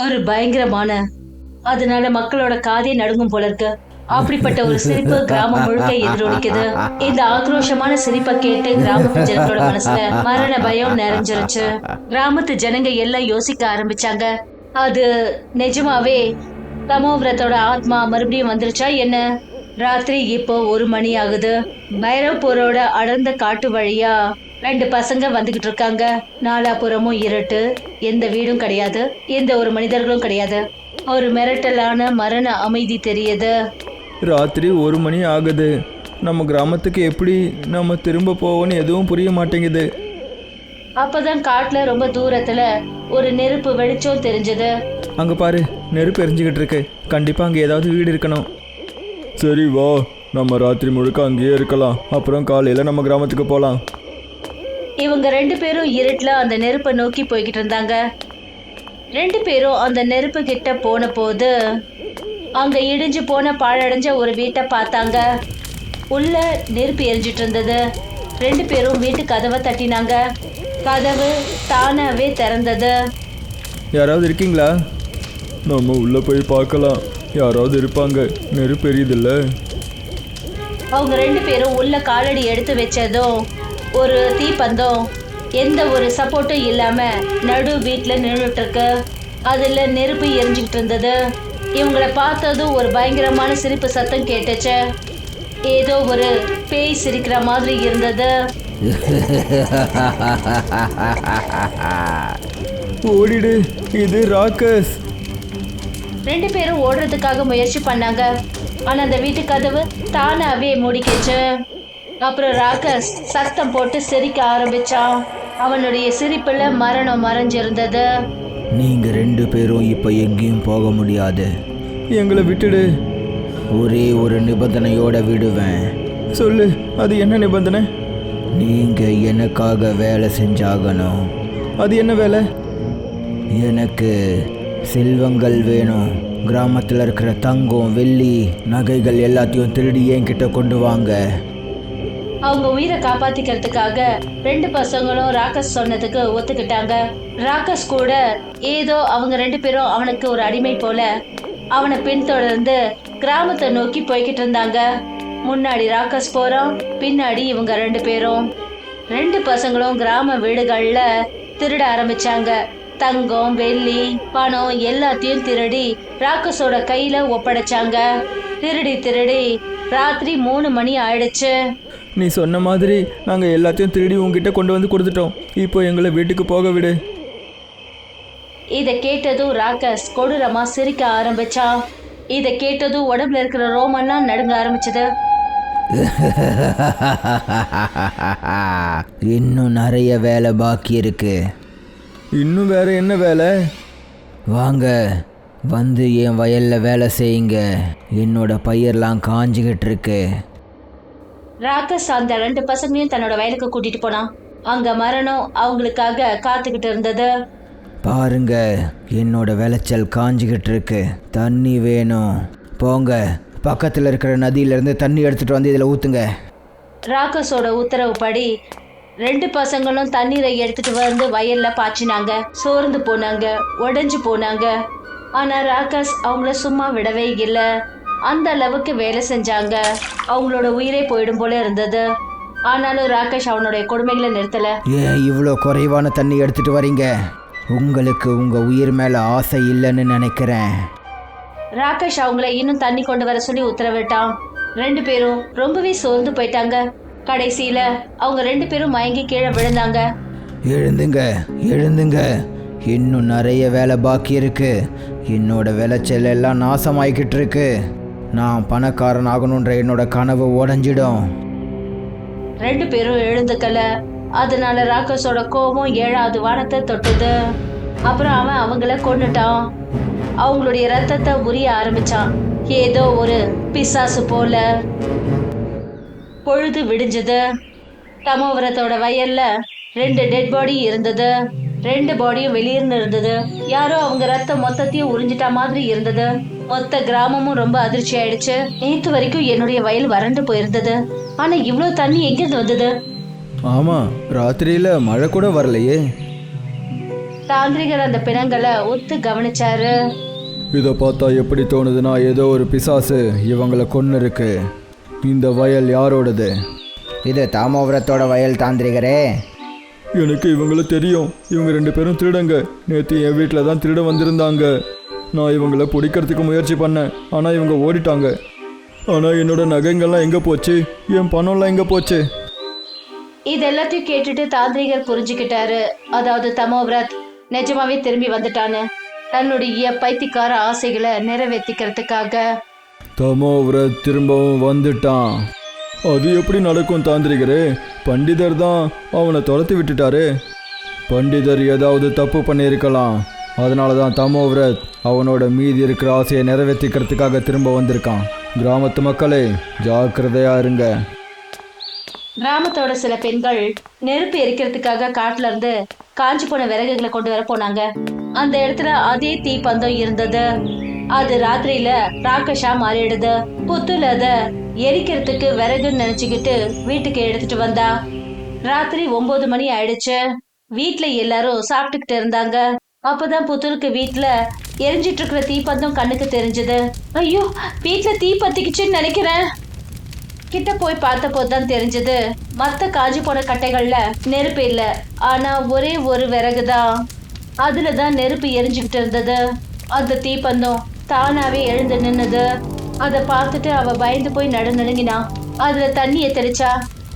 ஒரு பயங்கரமான, அதனால மக்களோட காதே நடுங்கும் போல இருக்கு. அப்படிப்பட்ட ஒரு சிரிப்பு கிராமம் முழுக்க எதிரொலிக்குது. இந்த ஆக்ரோஷமான சிரிப்பை கேட்டு கிராமத்து ஜனங்களோட மனசுல மரண பயம் நிறைஞ்சிருச்சு. கிராமத்து ஜனங்க எல்லாம் யோசிக்க ஆரம்பிச்சாங்க, அது நிஜமாவே தமோவிரத்தோட ஆத்மா மறுபடியும் வந்துருச்சா என்ன? ராத்திரி இப்போ 1 மணி ஆகுது. பைரவ்பூரோட அடர்ந்த காட்டு வழியா 2 பசங்க வந்துகிட்டு இருக்காங்க. நாலாபுறமும் இருட்டு, எந்த வீடும் கிடையாது, எந்த ஒரு மனிதர்களும் கிடையாது. ஒரு மிரட்டலான மரண அமைதி தெரியுது. ராத்திரி 1 மணி ஆகுது. நம்ம கிராமத்துக்கு எப்படி நம்ம திரும்ப போவோன்னு எதுவும் புரிய மாட்டேங்குது. அப்பதான் காட்டுல ரொம்ப தூரத்துல ஒரு நெருப்பு வெளிச்சம் தெரிஞ்சது. அங்கே பாரு, நெருப்பு எரிஞ்சுக்கிட்டு இருக்கு. கண்டிப்பாக அங்கே ஏதாவது வீடு இருக்கணும். சரி வா, நம்ம ராத்திரி முழுக்க அங்கேயே இருக்கலாம். அப்புறம் காலையில் நம்ம கிராமத்துக்கு போகலாம். இவங்க 2 பேரும் இருட்டுல அந்த நெருப்பை நோக்கி போய்கிட்டு இருந்தாங்க. 2 பேரும் அந்த நெருப்பு கிட்ட போன போது அங்க இடிஞ்சு போன பாழடைஞ்ச ஒரு வீட்டை பார்த்தாங்க. உள்ள நெருப்பு எரிஞ்சிட்டு இருந்தது. 2 பேரும் வீட்டு கதவை தட்டினாங்க. கதவு தானாவே திறந்தது. யாராவது இருக்கீங்களா? நம்ம உள்ளே போய் பார்க்கலாம். யாராவது இருப்பாங்க, நெருப்பு எரியுதில்ல. அவங்க 2 பேரும் உள்ள காலடி எடுத்து வச்சதும் ஒரு தீப்பந்தம் எந்த ஒரு சப்போர்ட்டும் இல்லாம நடு வீட்டில் நின்றுட்டு இருக்கு. அதுல நெருப்பு எரிஞ்சுக்கிட்டு இருந்தது. இவங்களை பார்த்ததும் ஒரு பயங்கரமான சிரிப்பு சத்தம் கேட்டுச்சு. ஏதோ ஒரு பேய் சிரிக்கிற மாதிரி இருந்தது. ஓடிடு, இது ராக்கஸ். 2 பேரும் ஓடுறதுக்காக முயற்சி பண்ணாங்க. ஆனா அந்த வீட்டு கதவு தானாவே மூடிக்கிச்சு. அப்புறம் ராக்கஸ் சத்தம் போட்டு சிரிக்க ஆரம்பிச்சான். அவனுடைய சிரிப்புல மரணம் மறைஞ்சிருந்தது. நீங்க 2 பேரும் இப்ப எங்கேயும் போக முடியாது. எங்களை விட்டுடு. ஒரே ஒரு நிபந்தனையோட விடுவேன். சொல்லு, அது என்ன நிபந்தனை? நீங்க எனக்காக வேலை செஞ்சாகணும். அது என்ன வேலை? எனக்கு செல்வங்கள் வேணும். கிராமத்தில் இருக்கிற தங்கம், வெள்ளி, நகைகள் எல்லாத்தையும் திருடி என்கிட்ட கொண்டு வாங்க. அவங்க உயிரை காப்பாத்திக்கிறதுக்காக 2 பசங்களும் ராக்கஸ் சொன்னதுக்கு ஒத்துக்கிட்டாங்க. ராக்கஸ் கூட ஏதோ அவங்க 2 பேரும் அவனுக்கு ஒரு அடிமை போல அவனை பின்தொடர்ந்து கிராமத்தை நோக்கி போய்கிட்டு இருந்தாங்க. முன்னாடி ராக்கஸ் போறான், பின்னாடி இவங்க 2 பேரும். 2 பசங்களும் கிராம வீடுகள்ல திருட ஆரம்பிச்சாங்க. தங்கம், வெள்ளி, பணம் எல்லாத்தையும் திருடி ராக்கஸோட கையில ஒப்படைச்சாங்க. திருடி திருடி ராத்திரி 3 மணி ஆயிடுச்சு. நீ சொன்ன மாதிரி நாங்கள் எல்லாத்தையும் திருடி உங்ககிட்ட கொண்டு வந்து கொடுத்துட்டோம். இப்போ எங்களை வீட்டுக்கு போக விடு. இதை கேட்டதும் ராக்கஸ் கொடூரமா சிரிக்க ஆரம்பிச்சான். இதை கேட்டதும் உடம்புல இருக்கிற ரோமெல்லாம் நடுங்க ஆரம்பிச்சது. இன்னும் நிறைய வேலை பாக்கி இருக்கு. இன்னும் வேற என்ன வேலை? வாங்க, வந்து என் வயல்ல வேலை செய்யுங்க. என்னோட பயிரெல்லாம் காஞ்சிக்கிட்டு இருக்கு. ராக்கஸ் அந்த 2 பசங்களையும் தன்னோட வயலுக்கு கூட்டிட்டு போனான். அங்க மரணம் அவங்களுக்காக காத்துக்கிட்டு இருந்தது. பாருங்க, என்னோட விளைச்சல் காஞ்சிக்கிட்டு இருக்கு. தண்ணி வேணும். போங்க, பக்கத்தில் இருக்கிற நதியிலேருந்து தண்ணி எடுத்துகிட்டு வந்து இதில் ஊற்றுங்க. ராக்கஸோட உத்தரவுப்படி 2 பசங்களும் தண்ணீரை எடுத்துட்டு வந்து வயல்ல பாய்ச்சினாங்க. சோர்ந்து போனாங்க, உடைஞ்சு போனாங்க. ஆனா ராக்கஸ் அவங்கள சும்மா விடவே இல்லை. அந்த அளவுக்கு வேலை செஞ்சாங்க. அவங்களோட உயிரே போயிடும் போல இருந்தது. ஆனாலும் ராக்கஸ் அவனுடைய கொடுமைகளை நிறுத்தல. ஏன் இவ்வளோ குறைவான தண்ணி எடுத்துட்டு வரீங்க? உங்களுக்கு உங்க உயிர் மேல ஆசை இல்லைன்னு நினைக்கிறேன். ராக்கஸ் அவங்கள இன்னும் தண்ணி கொண்டு வர சொல்லி உத்தரவிட்டான். 2 பேரும் ரொம்பவே சோர்ந்து போயிட்டாங்க. கடைசியில அவங்க 2 பேரும் மயங்கி கீழே விழுந்தாங்க. எழுந்துங்க, எழுந்துங்க, இன்னும் நிறைய வேலை பாக்கி இருக்கு. என்னோட விளைச்சல் எல்லாம் நாசமாயிக்கிட்டு இருக்கு. நான் பணக்காரன் ஆகணுன்ற என்னோட கனவு உடஞ்சிடும். 2 பேரும் எழுந்துக்கல. அதனால ராக்கஸோட கோபம் 7வது வானத்தை தொட்டுது. அப்புறம் அவன் அவங்கள கொன்னுட்டான். அவங்களுடைய ரத்தத்தை உரிய ஆரம்பிச்சான், ஏதோ ஒரு பிசாசு போல. பொழுது விடிஞ்சது. தமோவரத்தோட வயல்ல 2 டெட் பாடி இருந்தது. 2 பாடியும் வெளியிருந்து இருந்தது. யாரோ அவங்க ரத்தம் மொத்தத்தையும் உறிஞ்சிட்டா மாதிரி இருந்தது. மொத்த கிராமமும் ரொம்ப அதிர்ச்சி ஆயிடுச்சு. நேற்று வரைக்கும் என்னுடைய வயல் வறண்டு போயிருந்தது. ஆனா இவ்வளவு தண்ணி எங்கிருந்து வந்தது? ஆமாம், ராத்திரியில் மழை கூட வரலையே. தாந்திரிகர் அந்த பிணங்களை ஒத்து கவனிச்சாரு. இதை பார்த்தா எப்படி தோணுதுன்னா ஏதோ ஒரு பிசாசு இவங்களை கொன்று இருக்கு. இந்த வயல் யாரோடது? இது தாமோவரத்தோட வயல் தாந்திரிகரே. எனக்கு இவங்கள தெரியும். இவங்க 2 பேரும் திருடங்க. நேற்று என் வீட்டில் தான் திருட வந்திருந்தாங்க. நான் இவங்கள பிடிக்கிறதுக்கு முயற்சி பண்ணேன், ஆனால் இவங்க ஓடிட்டாங்க. ஆனால் என்னோட நகைங்கள்லாம் எங்கே போச்சு? என் பணம்லாம் எங்கே போச்சு? இது எல்லாத்தையும் கேட்டுட்டு தாந்திரிகர் புரிஞ்சுக்கிட்டாரு. அதாவது தமோவிரத் நிஜமாவே திரும்பி வந்துட்டான்னு, தன்னுடைய பைத்தியக்கார ஆசைகளை நிறைவேற்றிக்கிறதுக்காக. தமோவிரத் திரும்பவும் வந்துட்டான். அது எப்படி நடக்கும் தாந்திரிகரே? பண்டிதர் தான் அவனை துரத்தி விட்டுட்டாரு. பண்டிதர் ஏதாவது தப்பு பண்ணியிருக்கலாம். அதனால தான் தமோவிரத் அவனோட மீதி இருக்கிற ஆசையை நிறைவேற்றிக்கிறதுக்காக திரும்ப வந்திருக்கான். கிராமத்து மக்களே, ஜாக்கிரதையா இருங்க. கிராமத்தோட சில பெண்கள் நெருப்பு எரிக்கிறதுக்காக காட்டுல இருந்து காஞ்சி போன விறகுகளை கொண்டு வர போனாங்க. அந்த இடத்துல அதே தீப்பந்தம் இருந்தது. அது ராத்திரியில ராக்கஷா மாறிடுது. புத்துல அத எரிக்கிறதுக்கு விறகுன்னு நினைச்சுக்கிட்டு வீட்டுக்கு எடுத்துட்டு வந்தா. ராத்திரி 9 மணி ஆயிடுச்சு. வீட்டுல எல்லாரும் சாப்பிட்டுக்கிட்டு இருந்தாங்க. அப்பதான் புத்தூருக்கு வீட்டுல எரிஞ்சிட்டு இருக்கிற தீப்பந்தம் கண்ணுக்கு தெரிஞ்சது. ஐயோ, வீட்டுல தீ பத்திக்குச்சுன்னு நினைக்கிறேன். கிட்ட போய் பார்த்த போதுதான் தெரிஞ்சது, மத்த காஞ்சி போன கட்டைகள்ல நெருப்பு இல்ல. ஆனா ஒரே ஒரு விறகுதான். அதுலதான் நெருப்பு எரிஞ்சுக்கிட்டு இருந்தது. அந்த தீப்பந்தம் தானாவே எழுந்து நின்னுது. அதை பார்த்துட்டு அவ பயந்து போய் நடுநடுங்கினா. அதுல தண்ணியை தெளிச்சா,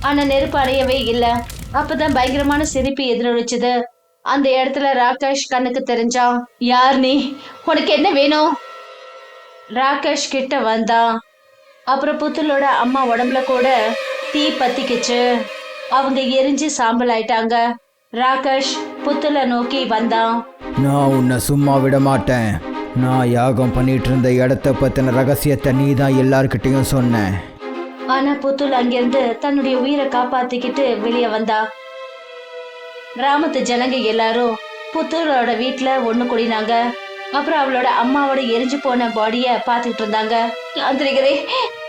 ஆனா நெருப்பு அடையவே இல்ல. அப்பதான் பயங்கரமான சிரிப்பு எதிரொலிச்சுது. அந்த இடத்துல ராகேஷ் கண்ணுக்கு தெரிஞ்சான். யார் நீ? உனக்கு என்ன வேணும்? ராகேஷ் கிட்ட வந்தான். அப்புறம் புத்துலோட அம்மா உடம்புல கூட தீ பத்திக்குச்சு. அவங்க எரிஞ்சு சாம்பல் ஆயிட்டாங்க. ராகேஷ் புத்துல நோக்கி வந்தான். நான் உன்னை சும்மா விட மாட்டேன். நான் யாகம் பண்ணிட்டு இருந்த இடத்த பத்தின ரகசியத்தை நீ தான் எல்லார்கிட்டையும் சொன்ன. ஆனா புத்துல் அங்கிருந்து தன்னுடைய உயிரை காப்பாத்திக்கிட்டு வெளியே வந்தா. கிராமத்து ஜனங்க எல்லாரும் புத்தூரோட வீட்டுல ஒண்ணு கூடினாங்க. அப்புறம் அவளோட அம்மாவோட எரிஞ்சு போன பாடிய பாத்துக்கிட்டு இருந்தாங்க. தாந்திரிகரே,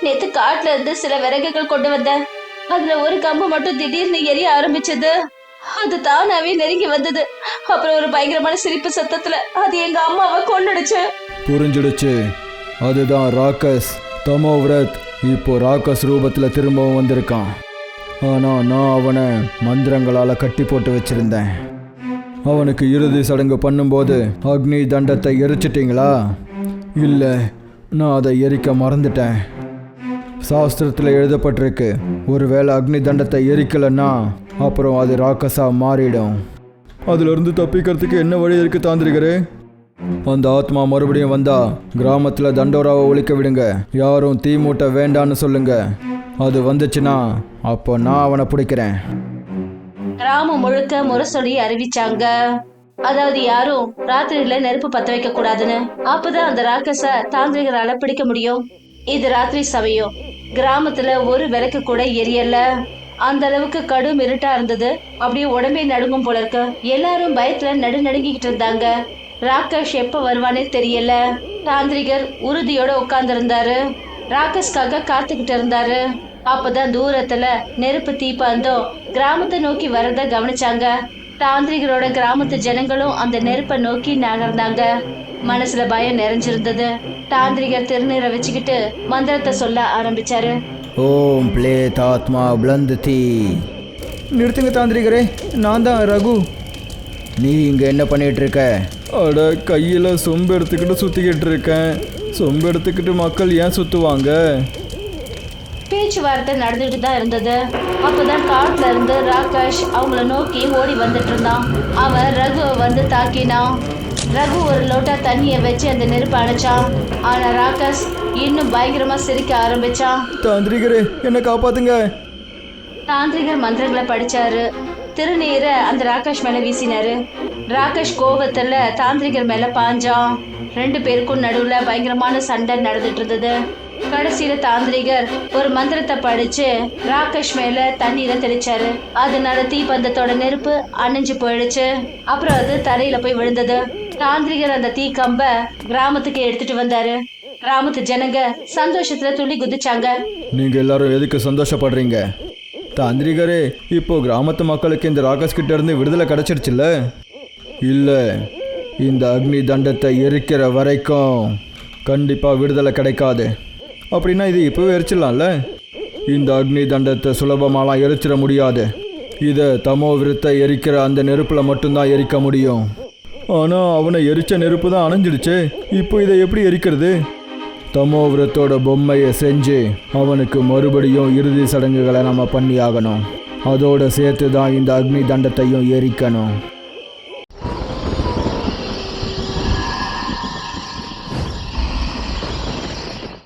நேத்து காட்டுல இருந்து சில விறகுகள் கொண்டு வந்தேன். அதுல ஒரு கம்பு மட்டும் திடீர்னு எரிய ஆரம்பிச்சது. அது தானாவே நெருங்கி வந்தது. அப்புறம் ஒரு பயங்கரமான சிரிப்பு சத்தத்துல அது எங்க அம்மாவை கொன்னுடுச்சு. புரிஞ்சிடுச்சு. அதுதான் ராக்கஸ். தமோவிரத் இப்போ ராக்கஸ் ரூபத்துல திரும்பவும் வந்திருக்கான். ஆனா நான் அவனை மந்திரங்களால கட்டி போட்டு வச்சிருந்தேன். அவனுக்கு இறுதி சடங்கு பண்ணும்போது அக்னி தண்டத்தை எரிச்சிட்டிங்களா? இல்லை, நான் அதை எரிக்க மறந்துட்டேன். சாஸ்திரத்தில் எழுதப்பட்டிருக்கு, ஒருவேளை அக்னி தண்டத்தை எரிக்கலைன்னா அப்புறம் அது ராக்கஸா மாறிடும். அதிலிருந்து தப்பிக்கிறதுக்கு என்ன வழி இருக்கு தாந்திரிகரே? அந்த ஆத்மா மறுபடியும் வந்தா கிராமத்தில் தண்டோராவை ஒழிக்க விடுங்க. யாரும் தீ மூட்ட வேண்டான்னு சொல்லுங்க. அது வந்துச்சுன்னா அப்போ நான் அவனை பிடிக்கிறேன். கிராமம் முழுக்க முரசொலி அறிவிச்சாங்க. அதாவது யாரும் ராத்திரியில நெருப்பு பத்த வைக்க கூடாதுன்னு. அப்பதான் அந்த ராக்கஸ தாந்திரிகரால பிடிக்க முடியும். இது ராத்திரி சமயம். கிராமத்துல ஒரு விளக்கு கூட எரியல. அந்த அளவுக்கு கடும் இருட்டா இருந்தது. அப்படியே உடம்பே நடுங்கும் போல இருக்கு. எல்லாரும் பயத்துல நடுநடுங்கிட்டு இருந்தாங்க. ராக்கஷ் எப்ப வருவானே தெரியல. தாந்திரிகர் உறுதியோட உட்கார்ந்து இருந்தாரு. ராக்கஸ்காக காத்துக்கிட்டு இருந்தாரு. அப்பதான் தூரத்துல நெருப்பு தீப்பந்தம் கிராமத்தை நோக்கி வரத கவனிச்சாங்க. தாந்திரிகரோட கிராமத்து ஜனங்களும் அந்த நெருப்பை நோக்கி நகர்ந்தாங்க. மனசுல பயம் நிறைஞ்சிருந்தது. தாந்திரிகர் திருநீரை வச்சுக்கிட்டு மந்திரத்தை சொல்ல ஆரம்பிச்சாரு. ஓம் பிளேதாத்மா பிளந்ததி. நிறுத்துங்க தாந்திரிகரே, நான் தான் ரகு. நீ இங்கே என்ன பண்ணிட்டு இருக்க? அட, கையில் சொம்பு எடுத்துக்கிட்டு சுற்றிக்கிட்டு இருக்கேன். சொம்பு எடுத்துக்கிட்டு மக்கள் ஏன் சுற்றுவாங்க? பேச்சுவார்த்தை நடந்துட்டு தான் இருந்தது. அப்பதான் காட்டுல இருந்து ராகேஷ் அவங்கள நோக்கி ஓடி வந்துட்டு இருந்தான். அவன் ரகுவை வந்து தாக்கினான். ரகு ஒரு லோட்டா தண்ணியை வச்சு அந்த நெருப்பு அணைச்சான். ஆனா ராகேஷ் இன்னும் பயங்கரமா சிரிக்க ஆரம்பிச்சான். தாந்திரிகரே, என்னை காப்பாத்துங்க. தாந்திரிகர் மந்திரங்களை படிச்சாரு. திருநீரை அந்த ராகேஷ் மேல வீசினாரு. ராகேஷ் கோபத்துல தாந்திரிகர் மேல பாஞ்சான். 2 பேருக்கும் நடுவுல பயங்கரமான சண்டை நடந்துட்டு இருந்தது. கடைசியில தாந்திரிகர் ஒரு மந்திரத்தை படிச்சு ராகேஷ் மேல தண்ணீரை தெளிச்சாரு. அதனால தீப்பந்தத்தோட நெருப்பு அணைஞ்சு போயிடுச்சு. அப்புறம் அது தரையில போய் விழுந்தது. தாந்திரிகர் அந்த தீ கம்ப கிராமத்துக்கு எடுத்துட்டு வந்தாரு. கிராமத்து ஜனங்க சந்தோஷத்துல துள்ளி குதிச்சாங்க. நீங்க எல்லாரும் எதுக்கு சந்தோஷப்படுறீங்க? தாந்திரிகரே, இப்போ கிராமத்து மக்களுக்கு இந்த ராகஸ் கிட்ட இருந்து விடுதலை கிடைச்சிருச்சுல்ல? இல்லை, இந்த அக்னி தண்டத்தை எரிக்கிற வரைக்கும் கண்டிப்பாக விடுதலை கிடைக்காது. அப்படின்னா இது இப்போவே எரிச்சிடலாம்ல? இந்த அக்னி தண்டத்தை சுலபமாலாம் எரிச்சிட முடியாது. இதை தமோ விருத்தை எரிக்கிற அந்த நெருப்பில் மட்டும்தான் எரிக்க முடியும். ஆனால் அவனை எரிச்ச நெருப்பு தான் அணைஞ்சிடுச்சு. இப்போ இதை எப்படி எரிக்கிறது? தமோ விரத்தோட பொம்மையை செஞ்சு அவனுக்கு மறுபடியும் இறுதி சடங்குகளை நம்ம பண்ணி ஆகணும். அதோடு சேர்த்து தான் இந்த அக்னி தண்டத்தையும் எரிக்கணும்.